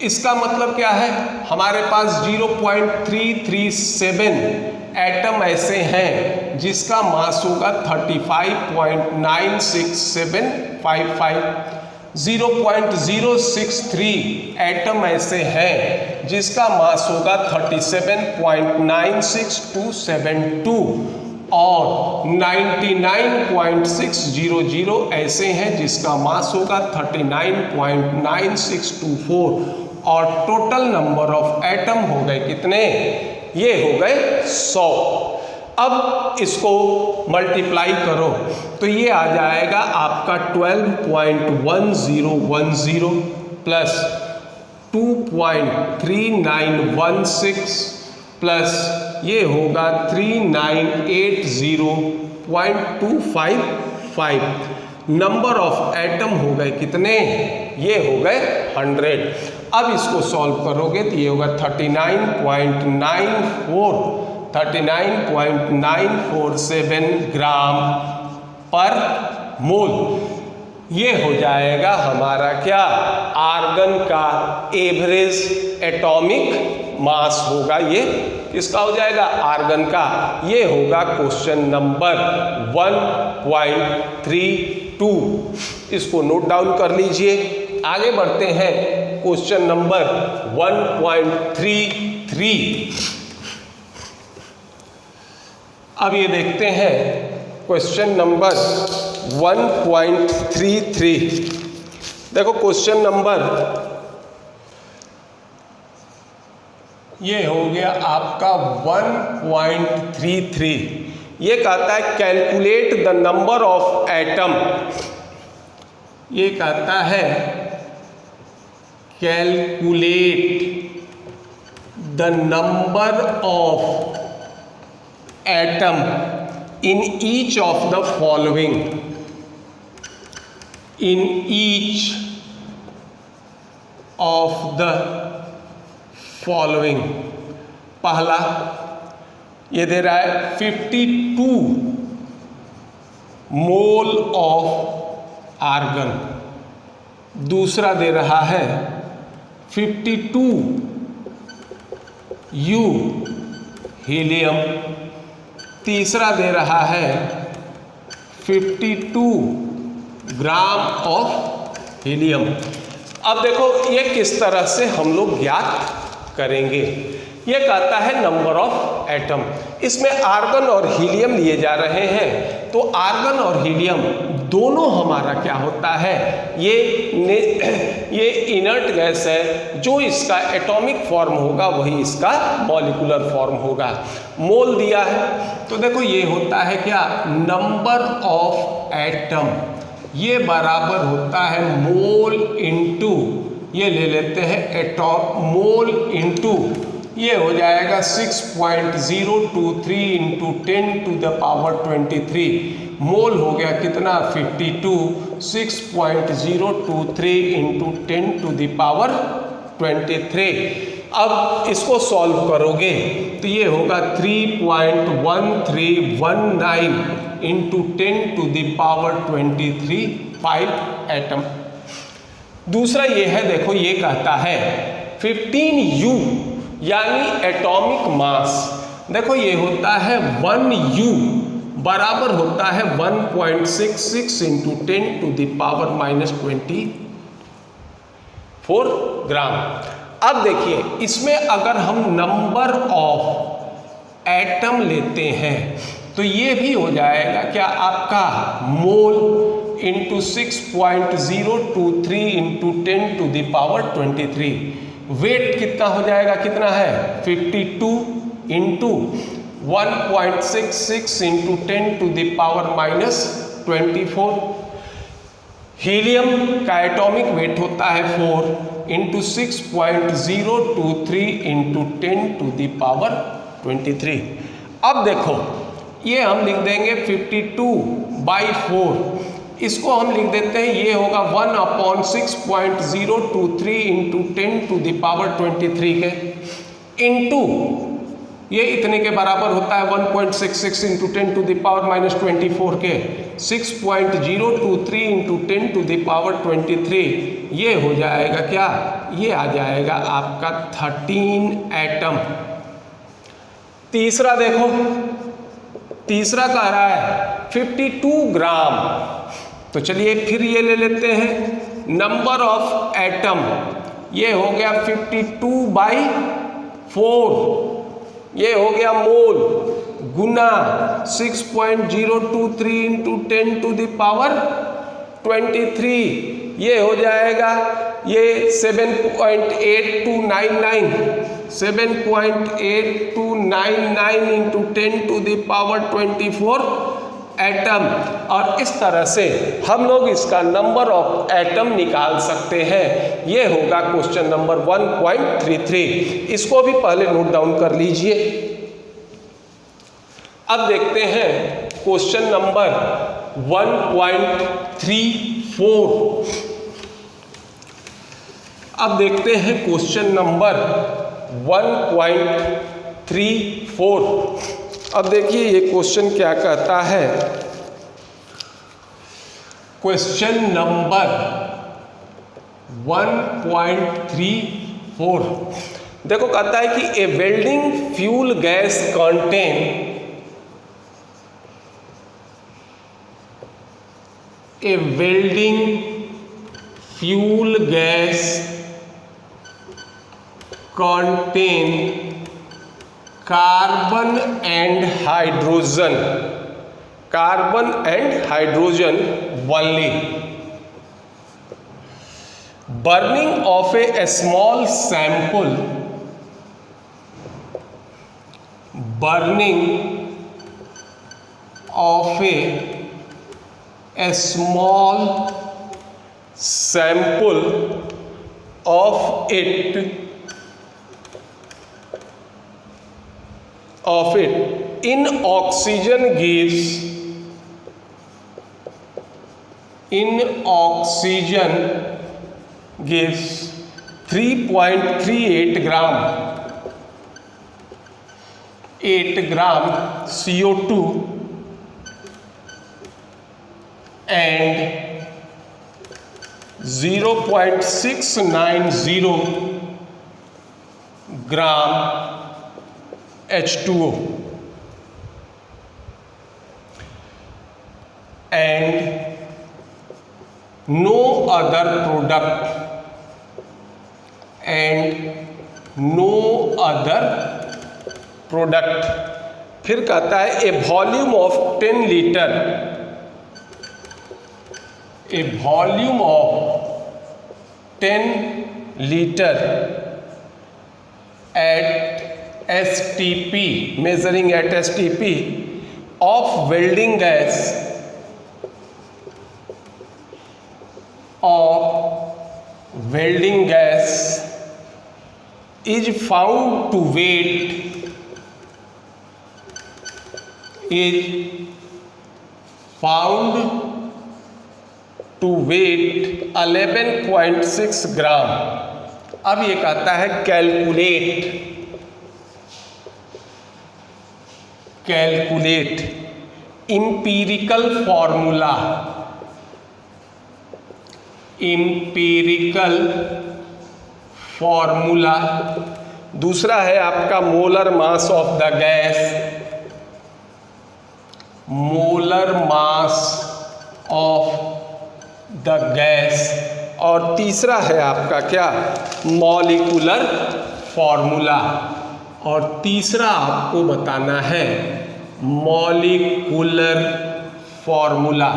इसका मतलब क्या है, हमारे पास 0.337 एटम ऐसे हैं जिसका मास होगा 35.96755। 0.063 एटम ऐसे हैं जिसका मास होगा 37.96272 और 99.600 ऐसे हैं जिसका मास होगा 39.9624 और टोटल नंबर ऑफ एटम हो गए कितने, ये हो गए 100। अब इसको मल्टीप्लाई करो तो ये आ जाएगा आपका 12.1010 प्लस 2.3916 प्लस ये होगा 3980.255। नंबर ऑफ एटम हो गए कितने, ये हो गए 100। अब इसको सॉल्व करोगे तो ये होगा 39.947 ग्राम पर मोल। ये हो जाएगा हमारा क्या, आर्गन का एवरेज एटॉमिक मास होगा। ये किसका हो जाएगा, आर्गन का। ये होगा क्वेश्चन नंबर 1.32। इसको नोट डाउन कर लीजिए। आगे बढ़ते हैं क्वेश्चन नंबर 1.33। अब ये देखते हैं क्वेश्चन नंबर 1.33। देखो क्वेश्चन नंबर ये हो गया आपका 1.33। ये कहता है calculate the number of atom. ये कहता है calculate the number of atom in each of the following, in each of the following। पहला ये दे रहा है 52 मोल ऑफ आर्गन। दूसरा दे रहा है 52 यू हीलियम। तीसरा दे रहा है 52 ग्राम ऑफ हीलियम। अब देखो ये किस तरह से हम लोग ज्ञात करेंगे। ये कहता है नंबर ऑफ एटम, इसमें आर्गन और हीलियम लिए जा रहे हैं। तो आर्गन और हीलियम दोनों हमारा क्या होता है, ये इनर्ट गैस है। जो इसका एटॉमिक फॉर्म होगा वही इसका मॉलिक्यूलर फॉर्म होगा। मोल दिया है तो देखो ये होता है क्या, नंबर ऑफ एटम। ये बराबर होता है मोल इंटू, ये ले लेते हैं एटॉम, मोल इंटू ये हो जाएगा 6.023 इंटू 10⁻23। मोल हो गया कितना 52। 6.023 इंटू 10⁻23। अब इसको सॉल्व करोगे तो ये होगा 3.1319 इंटू 10⁻23 5 एटम। दूसरा ये है, देखो ये कहता है 15U यानी एटॉमिक मास। देखो ये होता है 1U बराबर होता है 1.66 इंटू 10⁻24 ग्राम। अब देखिए इसमें अगर हम नंबर ऑफ एटम लेते हैं तो ये भी हो जाएगा क्या आपका मोल इंटू 6.023 इंटू 10⁻23। वेट कितना हो जाएगा, कितना है 52 इंटू 1.66 इंटू 10⁻24। हीलियम का एटॉमिक वेट होता है 4 इंटू 6.023 इंटू 10⁻23। अब देखो ये हम लिख देंगे 52/4, इसको हम लिख देते हैं, ये होगा 1/6.023 इंटू 10⁻23 के इंटू ये इतने के बराबर होता है 1.66 इंटू 10⁻24 के 6.023 इंटू 10⁻23। ये हो जाएगा क्या, ये आ जाएगा आपका 13 एटम। तीसरा देखो, तीसरा कह रहा है 52 ग्राम। तो चलिए फिर ये ले लेते हैं नंबर ऑफ एटम, ये हो गया 52/4, ये हो गया मोल गुना 6.023 इंटू 10⁻23, ये हो जाएगा ये 7.8299 इंटू 10⁻24 एटम। और इस तरह से हम लोग इसका नंबर ऑफ एटम निकाल सकते हैं। ये होगा क्वेश्चन नंबर 1.33। इसको भी पहले नोट डाउन कर लीजिए। अब देखते हैं क्वेश्चन नंबर 1.34। अब देखते हैं क्वेश्चन नंबर 1.34। अब देखिए ये क्वेश्चन क्या कहता है। क्वेश्चन नंबर 1.34 देखो कहता है कि a welding fuel gas contain a welding fuel gas contain carbon and hydrogen only. Burning of a small sample, burning of a small sample of it in oxygen gives 3.38 gram 8 gram CO2 and 0.690 gram H2O and no other product फिर कहता है a volume of 10 litre at STP, measuring at STP of welding gas is found to weight 11.6 gram अब ये कहता है calculate empirical formula. दूसरा है आपका molar mass of the gas, और तीसरा है आपका क्या, मॉलिक्यूलर फॉर्मूला। और तीसरा आपको बताना है मॉलिक्यूलर फॉर्मूला।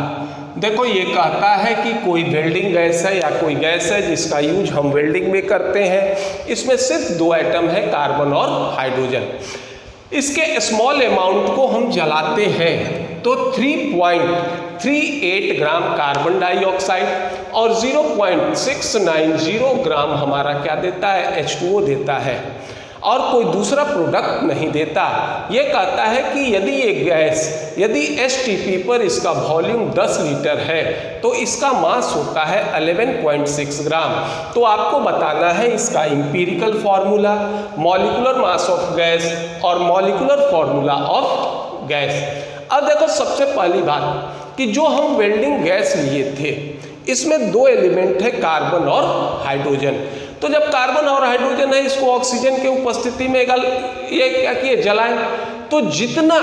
देखो ये कहता है कि कोई वेल्डिंग गैस है या कोई गैस है जिसका यूज हम वेल्डिंग में करते हैं। इसमें सिर्फ 2 एटम है, कार्बन और हाइड्रोजन। इसके स्मॉल अमाउंट को हम जलाते हैं तो 3.38 ग्राम कार्बन डाइऑक्साइड और 0.690 ग्राम हमारा क्या देता है, H2O देता है, और कोई दूसरा प्रोडक्ट नहीं देता। ये कहता है कि यदि STP पर इसका वॉल्यूम 10 लीटर है तो इसका मास होता है 11.6 ग्राम। तो आपको बताना है इसका empirical formula, molecular mass of gas और मॉलिक्यूलर फॉर्मूला ऑफ गैस। अब देखो सबसे पहली बात कि जो हम वेल्डिंग गैस लिए थे इसमें 2 एलिमेंट है, कार्बन और हाइड्रोजन। तो जब कार्बन और हाइड्रोजन है, इसको ऑक्सीजन के उपस्थिति में ये क्या किए, जलाएं। तो जितना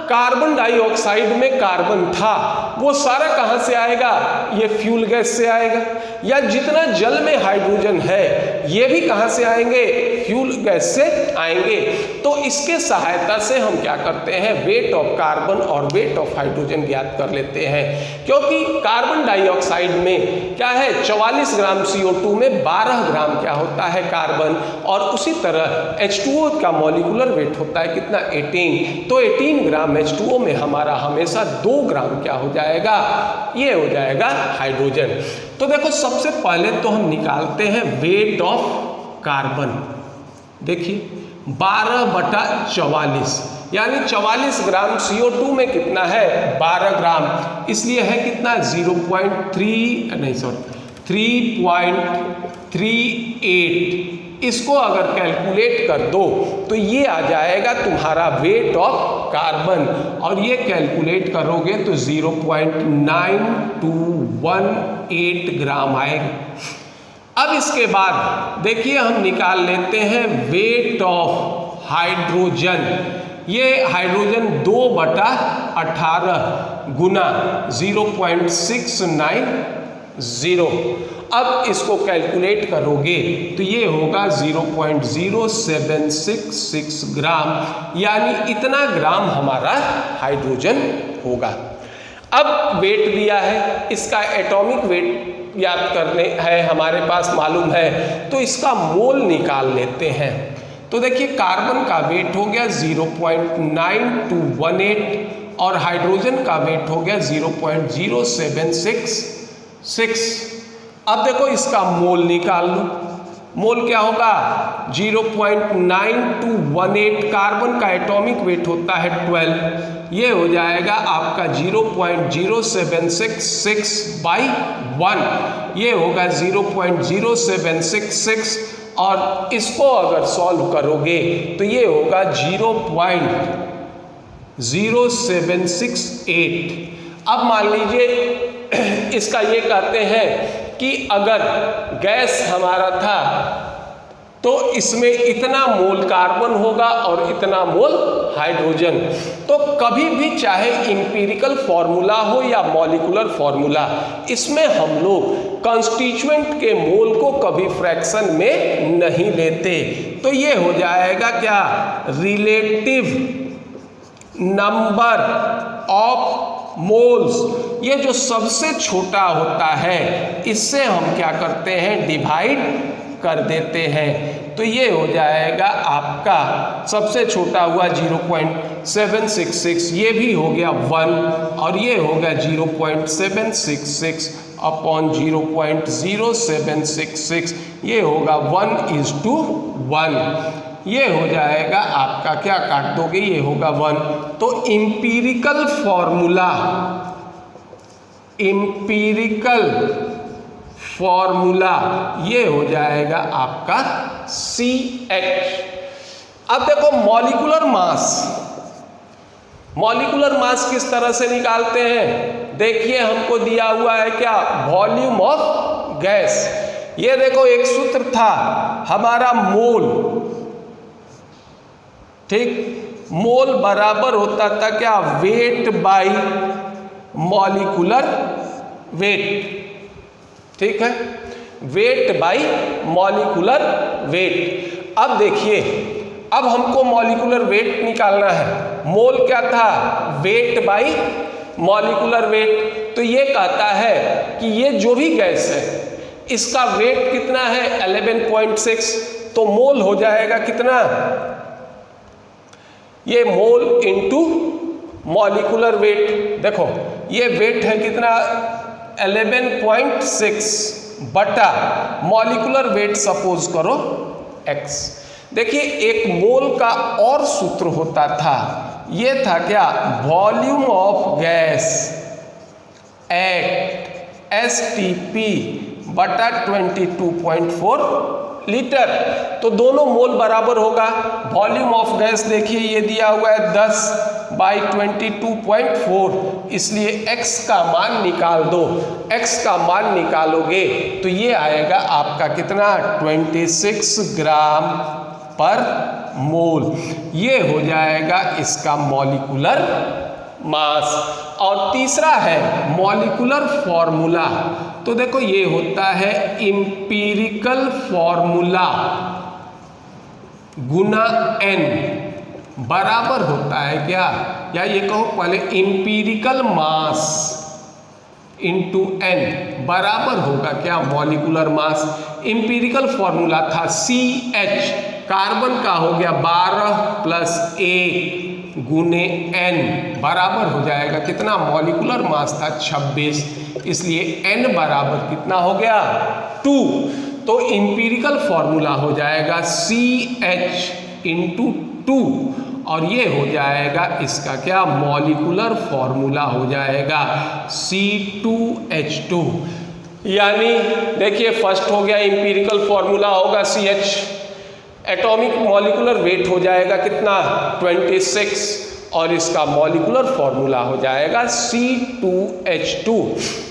कार्बन डाइऑक्साइड में कार्बन था वो सारा कहाँ से आएगा, ये फ्यूल गैस से आएगा। या जितना जल में हाइड्रोजन है ये भी कहाँ से आएंगे, फ्यूल गैस से आएंगे। तो इसके सहायता से हम क्या करते हैं, वेट ऑफ कार्बन और वेट ऑफ हाइड्रोजन ज्ञात कर लेते हैं। क्योंकि कार्बन डाइऑक्साइड में क्या है, 44 ग्राम CO2 में 12 ग्राम क्या होता है, कार्बन। और उसी तरह H2O का मॉलिक्यूलर वेट होता है कितना, 18। तो 18 ग्राम H2O में हमारा हमेशा 2 ग्राम क्या हो जाएगा, ये हो जाएगा हाइड्रोजन। तो देखो सबसे पहले तो हम निकालते हैं वेट ऑफ कार्बन। देखिए 12/44 यानी 44 ग्राम CO2 में कितना है, 12 ग्राम। इसलिए है कितना, 3.38। इसको अगर कैलकुलेट कर दो तो ये आ जाएगा तुम्हारा वेट ऑफ कार्बन, और ये कैलकुलेट करोगे तो 0.9218 ग्राम आएगा। अब इसके बाद देखिए हम निकाल लेते हैं वेट ऑफ हाइड्रोजन। ये हाइड्रोजन 2/18 गुना 0.690। अब इसको कैलकुलेट करोगे तो ये होगा 0.0766 ग्राम, यानी इतना ग्राम हमारा हाइड्रोजन होगा। अब वेट दिया है, इसका एटॉमिक वेट याद करने है हमारे पास मालूम है, तो इसका मोल निकाल लेते हैं। तो देखिए कार्बन का वेट हो गया 0.9218 और हाइड्रोजन का वेट हो गया 0.0766। अब देखो इसका मोल निकाल लो। मोल क्या होगा, 0.9218। कार्बन का एटॉमिक वेट होता है 12, ये हो जाएगा आपका 0.0766/1, ये होगा 0.0766। और इसको अगर सॉल्व करोगे तो ये होगा 0.0768। अब मान लीजिए इसका ये कहते हैं कि अगर गैस हमारा था तो इसमें इतना मोल कार्बन होगा और इतना मोल हाइड्रोजन। तो कभी भी चाहे इंपीरिकल फॉर्मूला हो या मॉलिक्यूलर फॉर्मूला, इसमें हम लोग कॉन्स्टिट्यूएंट के मोल को कभी फ्रैक्शन में नहीं लेते। तो ये हो जाएगा क्या, रिलेटिव नंबर ऑफ मोल्स। ये जो सबसे छोटा होता है इससे हम क्या करते हैं, डिवाइड कर देते हैं। तो ये हो जाएगा आपका सबसे छोटा हुआ 0.766, ये भी हो गया 1, और ये हो गया 0.766/0.0766, ये होगा 1:1। ये हो जाएगा आपका, क्या काट दोगे, ये होगा 1। तो इंपीरिकल फॉर्मूला ये हो जाएगा आपका CH। अब देखो मॉलिक्यूलर मास किस तरह से निकालते हैं। देखिए हमको दिया हुआ है क्या, वॉल्यूम ऑफ गैस। ये देखो एक सूत्र था हमारा मोल, ठीक, मोल बराबर होता था क्या, वेट बाई मॉलिक्यूलर वेट, ठीक है, वेट बाई मॉलिक्यूलर वेट। अब देखिए अब हमको मॉलिक्यूलर वेट निकालना है। मोल क्या था, वेट बाई मॉलिक्यूलर वेट। तो ये कहता है कि ये जो भी गैस है इसका वेट कितना है 11.6, तो मोल हो जाएगा कितना, ये मोल इनटू मॉलिक्यूलर वेट। देखो ये वेट है कितना 11.6 बटा मॉलिक्यूलर वेट सपोज करो x। देखिए एक मोल का और सूत्र होता था, ये था क्या, volume of gas at STP बटा 22.4 लीटर। तो दोनों मोल बराबर होगा। वॉल्यूम ऑफ गैस देखिए ये दिया हुआ है 10 बाई 22.4, इसलिए x का मान निकाल दो। x का मान निकालोगे तो ये आएगा आपका कितना 26 ग्राम पर मोल। ये हो जाएगा इसका मॉलिक्यूलर मास। और तीसरा है मॉलिक्यूलर फॉर्मूला। तो देखो ये होता है इंपीरिकल फॉर्मूला गुना n बराबर होता है क्या, या ये कहो पहले इंपीरिकल मास इंटू n बराबर होगा क्या, मॉलिक्यूलर मास। इंपीरिकल फॉर्मूला था CH, कार्बन का हो गया 12 प्लस 1 गुने n बराबर हो जाएगा कितना, मॉलिक्यूलर मास था 26, इसलिए n बराबर कितना हो गया 2। तो इंपीरिकल फॉर्मूला हो जाएगा CH इंटू 2, और ये हो जाएगा इसका क्या, मॉलिक्यूलर फॉर्मूला हो जाएगा C2H2। यानी देखिए फर्स्ट हो गया इंपीरिकल फॉर्मूला होगा CH, एटॉमिक मॉलिक्यूलर वेट हो जाएगा कितना 26, और इसका मॉलिक्यूलर फॉर्मूला हो जाएगा C2H2।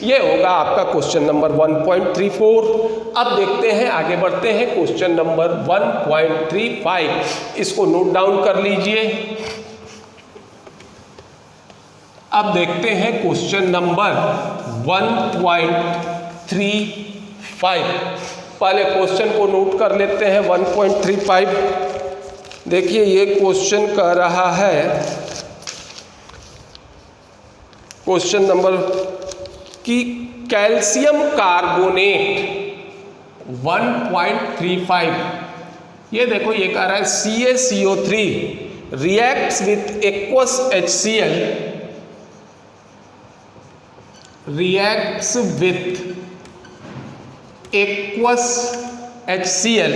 ये होगा आपका क्वेश्चन नंबर 1.34। अब देखते हैं, आगे बढ़ते हैं क्वेश्चन नंबर 1.35। इसको नोट डाउन कर लीजिए। अब देखते हैं क्वेश्चन नंबर 1.35। पहले क्वेश्चन को नोट कर लेते हैं 1.35। देखिए ये क्वेश्चन कह रहा है, क्वेश्चन नंबर कि कैल्शियम कार्बोनेट 1.35, ये देखो ये कह रहा है CaCO3 reacts with aqueous HCl, reacts with aqueous HCl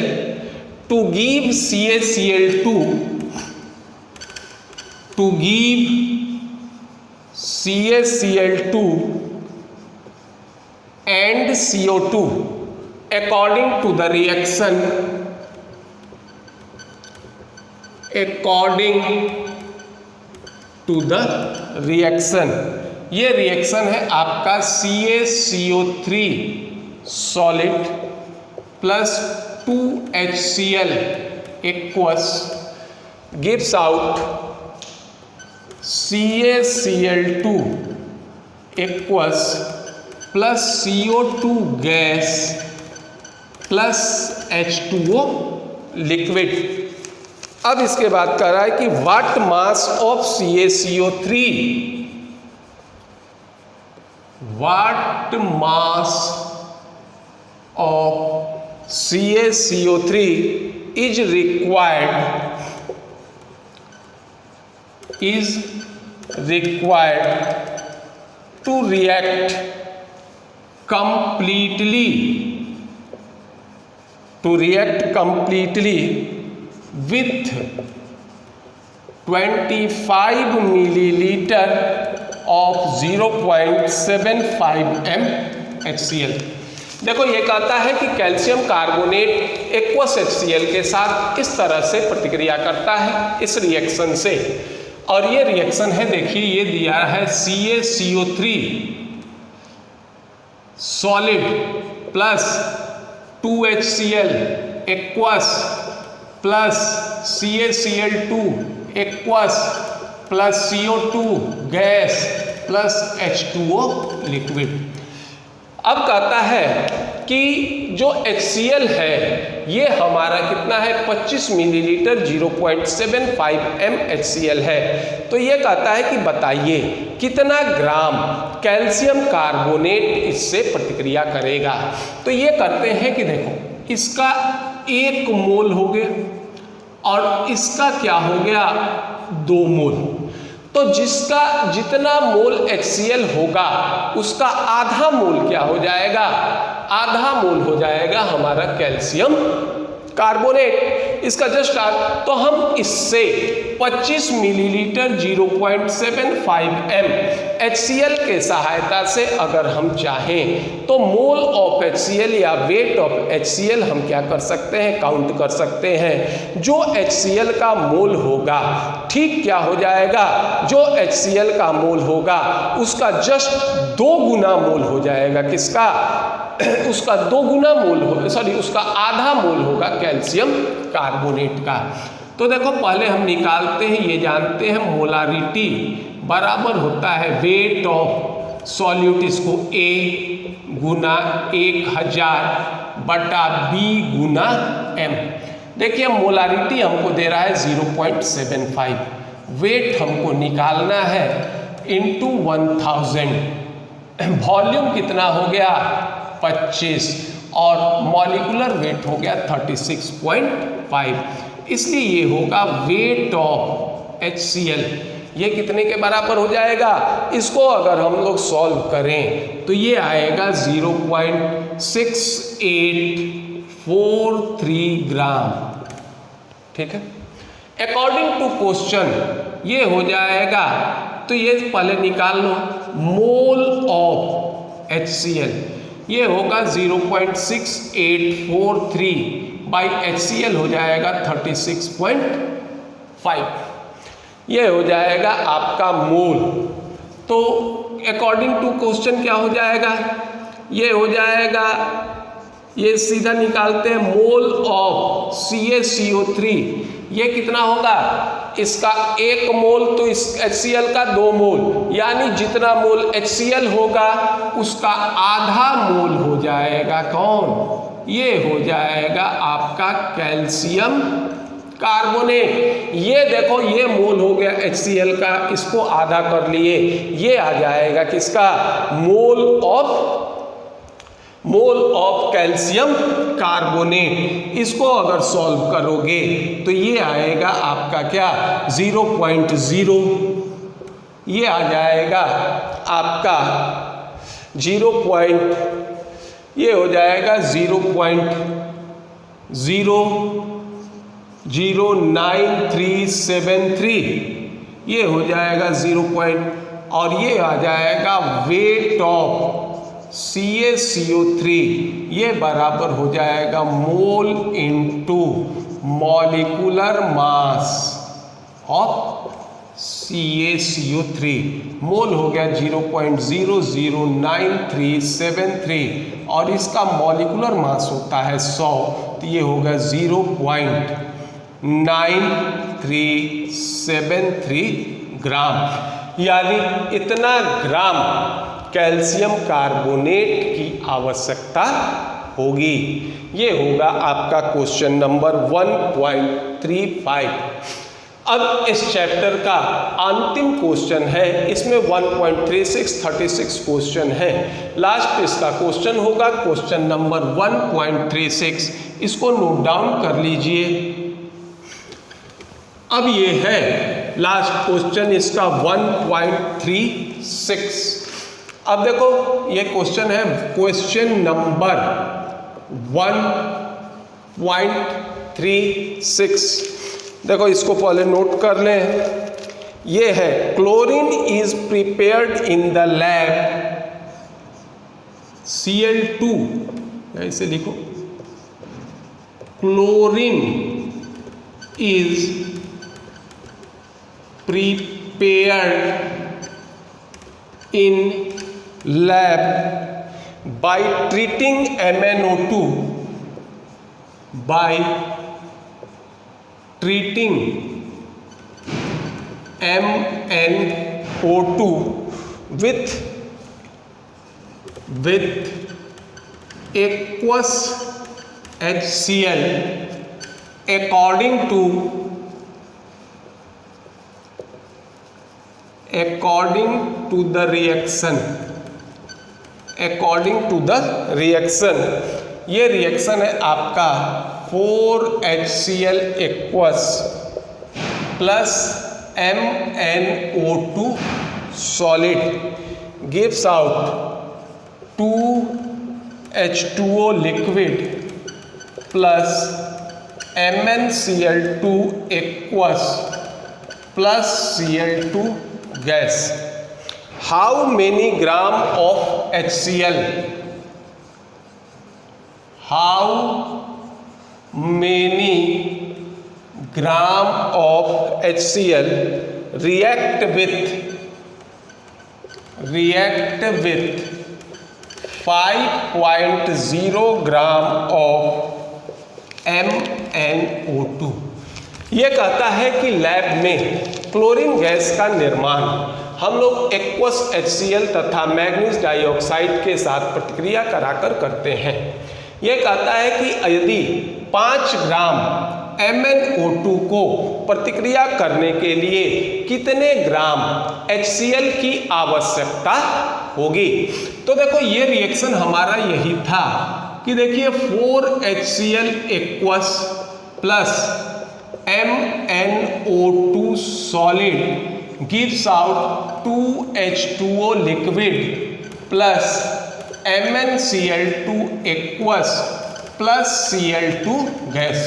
to give CaCl2, to give CaCl2 and CO2 according to the reaction, according to the reaction। ये रिएक्शन है आपका CaCO3 solid plus 2HCl aqueous gives out CaCl2 aqueous plus CO2 gas plus H2O liquid. अब इसके बाद कह रहा है कि what mass of CaCO3, what mass of CaCO3 is required to react completely with 25 milliliter of 0.75 m HCl। देखो ये कहता है कि कैल्शियम कार्बोनेट एक्वस HCl के साथ इस तरह से प्रतिक्रिया करता है इस रिएक्शन से, और ये रिएक्शन है, देखिए ये दिया है CaCO3 solid plus 2HCl aqueous plus CaCl2 aqueous plus CO2 gas plus H2O liquid. अब कहता है कि जो HCl है ये हमारा कितना है 25 मिलीलीटर 0.75 m HCl है। तो ये कहता है कि बताइए कितना ग्राम कैल्शियम कार्बोनेट इससे प्रतिक्रिया करेगा। तो ये करते हैं कि देखो इसका 1 मोल हो गया और इसका क्या हो गया 2 मोल। तो जिसका जितना मोल HCl होगा उसका आधा मोल क्या हो जाएगा, आधा मोल हो जाएगा हमारा कैल्शियम कार्बोनेट। इसका जस्ट तो हम इससे 25 मिलीलीटर 0.75 m HCl के सहायता से अगर हम चाहें तो मोल ऑफ HCl या वेट ऑफ HCl हम क्या कर सकते हैं, काउंट कर सकते हैं। जो HCl का मोल होगा ठीक क्या हो जाएगा, जो HCl का मोल होगा उसका जस्ट 2 गुना मोल हो जाएगा, किसका उसका 2 गुना मोल हो, सॉरी उसका आधा मोल होगा कैल्शियम कार्बोनेट का। तो देखो पहले हम निकालते हैं, ये जानते हैं मोलारिटी बराबर होता है वेट ऑफ सॉल्यूट, इसको A गुना 1000 बटा B गुना M। देखिए मोलारिटी हमको दे रहा है 0.75, वेट हमको निकालना है इंटू 1000, वॉल्यूम कितना हो गया 25 और मॉलिक्यूलर वेट हो गया 36.5, इसलिए ये होगा वेट ऑफ HCl। ये कितने के बराबर हो जाएगा, इसको अगर हम लोग सॉल्व करें तो ये आएगा 0.6843 ग्राम। ठीक है, अकॉर्डिंग टू क्वेश्चन ये हो जाएगा, तो ये पहले निकाल लो मोल ऑफ HCl, ये होगा 0.6843 बाई HCl हो जाएगा 36.5, ये हो जाएगा आपका मोल। तो अकॉर्डिंग टू क्वेश्चन क्या हो जाएगा, ये हो जाएगा, ये सीधा निकालते हैं मोल ऑफ CaCO3, ये कितना होगा, इसका 1 मोल तो इस HCl का 2 मोल, यानी जितना मोल HCl होगा उसका आधा मोल हो जाएगा कौन, ये हो जाएगा आपका कैल्शियम कार्बोनेट। ये देखो ये मोल हो गया HCl का, इसको आधा कर लिए, ये आ जाएगा किसका मोल ऑफ कैल्शियम कार्बोनेट। इसको अगर सॉल्व करोगे तो ये आएगा आपका क्या 0.0, ये आ जाएगा आपका 0. ये हो जाएगा 0.00973, ये हो जाएगा 0. और ये आ जाएगा वेट ऑफ CaCO3, ये बराबर हो जाएगा mole into molecular mass of CaCO3, मोल हो गया 0.00973 और इसका मॉलिक्यूलर मास होता है 100, तो ये होगा 0.9373 ग्राम, यानी इतना ग्राम कैल्शियम कार्बोनेट की आवश्यकता होगी। ये होगा आपका क्वेश्चन नंबर 1.35। अब इस चैप्टर का अंतिम क्वेश्चन है, इसमें 1.36 36 क्वेश्चन है, लास्ट इसका क्वेश्चन होगा क्वेश्चन नंबर 1.36, इसको नोट डाउन कर लीजिए। अब ये है लास्ट क्वेश्चन इसका 1.36। अब देखो ये क्वेश्चन है क्वेश्चन नंबर 1.36। देखो इसको पहले नोट कर लें। ये है chlorine is prepared in the lab, Cl2 ऐसे लिखो, chlorine is prepared in lab by treating MnO2 by treating MnO2 with aqueous HCl according to the reaction, ये रिएक्शन है आपका 4HCl aqueous plus MnO2 solid gives out 2H2O liquid plus MnCl2 aqueous plus Cl2 gas. How many gram of HCl? How many gram of HCl react with 5.0 gram of MnO2? ये कहता है कि lab में chlorine gas का निर्माण हम लोग aqueous HCl तथा मैग्नीज डाइऑक्साइड के साथ प्रतिक्रिया कराकर करते हैं। यह कहता है कि यदि 5 ग्राम MnO2 को प्रतिक्रिया करने के लिए कितने ग्राम HCl की आवश्यकता होगी। तो देखो ये रिएक्शन हमारा यही था कि देखिए 4HCl aqueous plus MnO2 solid gives out 2H2O liquid plus MnCl2 aqueous plus Cl2 gas.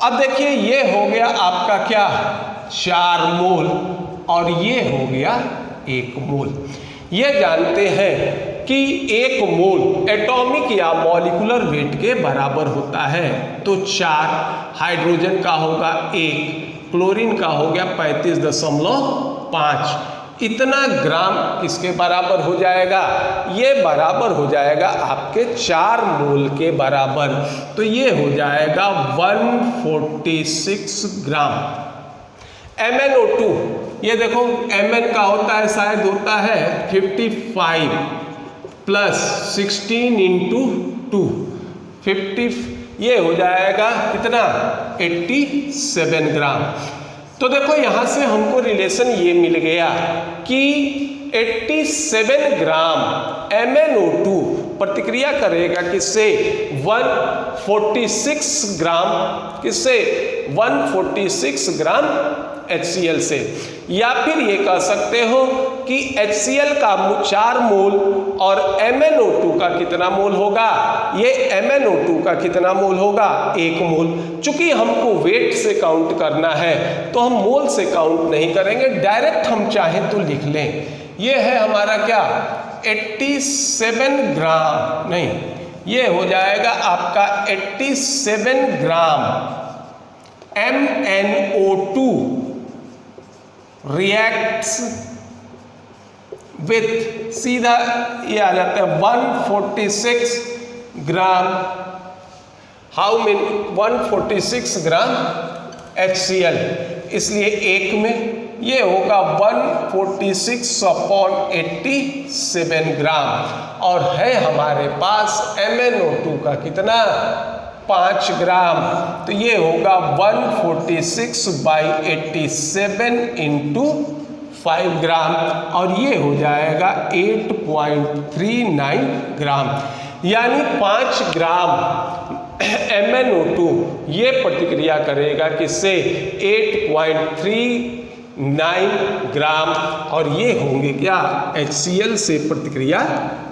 अब देखिए ये हो गया आपका क्या 4 मोल और ये हो गया 1 मोल। ये जानते हैं कि 1 मोल एटॉमिक या मॉलिक्यूलर वेट के बराबर होता है। तो 4 हाइड्रोजन का होगा 1, क्लोरीन का हो गया 35.5, इतना ग्राम किसके बराबर हो जाएगा? ये बराबर हो जाएगा आपके 4 मोल के बराबर। तो ये हो जाएगा 146 ग्राम। MnO2 ये देखो Mn का होता है शायद होता है 55 प्लस 16 इंटू 2 50, ये हो जाएगा कितना 87 ग्राम। तो देखो यहाँ से हमको रिलेशन ये मिल गया कि 87 ग्राम MnO2 प्रतिक्रिया करेगा किससे 146 ग्राम, किससे 146 ग्राम HCl से। या फिर ये कह सकते हो कि HCl का 4 मोल और MnO2 का कितना मोल होगा? ये MnO2 का कितना मोल होगा? 1 मोल। चूंकि हमको वेट से काउंट करना है तो हम मोल से काउंट नहीं करेंगे, डायरेक्ट हम चाहें तो लिख लें। ये है हमारा क्या 87 ग्राम, नहीं ये हो जाएगा आपका 87 ग्राम MnO2 रिएक्ट्स विथ, सीधा ये आ जाता है 146 ग्राम, हाउ मेनी 146 ग्राम HCl, इसलिए 1 में ये होगा 146/87 ग्राम। और है हमारे पास MnO2 का कितना 5 ग्राम, तो ये होगा 146/87 इंटू 5 ग्राम और ये हो जाएगा 8.39 ग्राम। यानी 5 ग्राम MnO2 ये प्रतिक्रिया करेगा किससे 8.39 ग्राम और ये होंगे क्या HCl से प्रतिक्रिया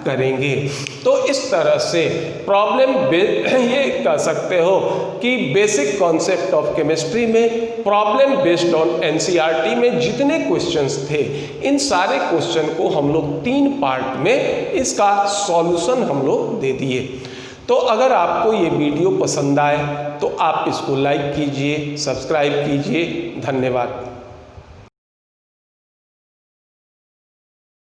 करेंगे। तो इस तरह से प्रॉब्लम ये कह सकते हो कि बेसिक कॉन्सेप्ट ऑफ केमिस्ट्री में प्रॉब्लम बेस्ड ऑन NCERT में जितने क्वेश्चंस थे इन सारे क्वेश्चन को हम लोग 3 पार्ट में इसका सॉल्यूशन हम लोग दे दिए। तो अगर आपको ये वीडियो पसंद आए तो आप इसको लाइक कीजिए, सब्सक्राइब कीजिए। धन्यवाद।